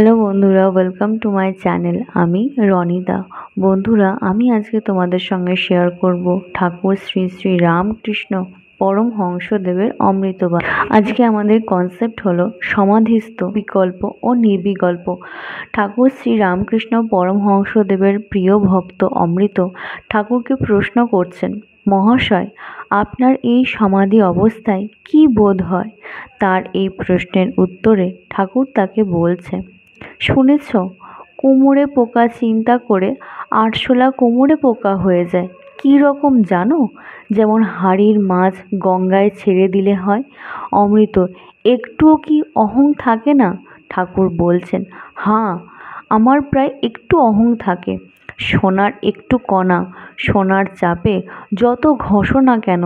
Hello বন্ধুরা, welcome to my channel. আমি রনিদা। বন্ধুরা, আমি আজকে তোমাদের সঙ্গে শেয়ার করব ঠাকুর শ্রী শ্রী রামকৃষ্ণ পরমহংসদেবের অমৃতবাণী। আজকে আমাদের কনসেপ্ট হলো সমাধিস্থ, বিকল্প ও নির্বিকল্প। ঠাকুর শ্রী রামকৃষ্ণ পরমহংসদেবের প্রিয় ভক্ত অমৃত ঠাকুরকে প্রশ্ন করছেন, মহাশয়, আপনার এই সমাধি অবস্থায় কি বোধ হয়? তার এই প্রশ্নের উত্তরে ঠাকুর তাকে বলছে, শুনেছ, কোমরে পোকা চিন্তা করে আরশোলা কোমরে পোকা হয়ে যায়। কি রকম জানো? যেমন হাঁড়ির মাছ গঙ্গায় ছেড়ে দিলে হয়। অমৃত, একটুও কি অহং থাকে না? ঠাকুর বলছেন, হ্যাঁ, আমার প্রায় একটু অহং থাকে। সোনার একটু কণা, সোনার চাপে যত ঘষো না কেন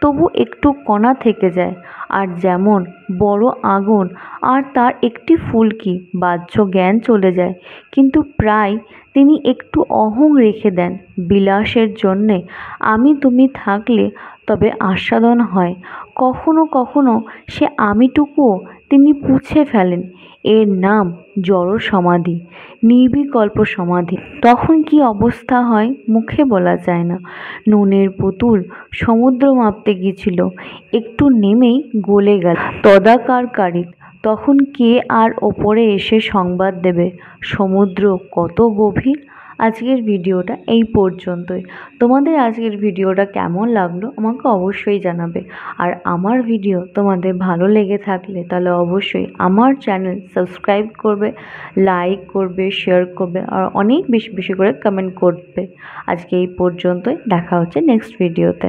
তবু একটু কণা থেকে যায়। আর যেমন বড় আগুন আর তার একটি ফুলকি, বাহ্য জ্ঞান চলে যায়, কিন্তু প্রায় তিনি একটু অহং রেখে দেন বিলাসের জন্যে। আমি তুমি থাকলে তবে আস্বাদন হয়। কখনো কখনো সে আমিটুকুও তিনি পুছে ফেলেন। এর নাম জড় সমাধি, নির্বিকল্প সমাধি। তখন কি অবস্থা হয় মুখে বলা যায় না। নুনের পুতুল সমুদ্র মাপতে গিয়েছিল, একটু নেমেই গলে গেল। তদাকারকারী তখন কে আর ওপরে এসে সংবাদ দেবে সমুদ্র কত গভীর? আজকের ভিডিওটা এই পর্যন্তই। তোমাদের আজকের ভিডিওটা কেমন লাগলো আমাকে অবশ্যই জানাবে। আর আমার ভিডিও তোমাদের ভালো লেগে থাকলে তাহলে অবশ্যই আমার চ্যানেল সাবস্ক্রাইব করবে, লাইক করবে, শেয়ার করবে আর অনেক বেশি বেশি করে কমেন্ট করবে। আজকে এই পর্যন্তই, দেখা হচ্ছে নেক্সট ভিডিওতে।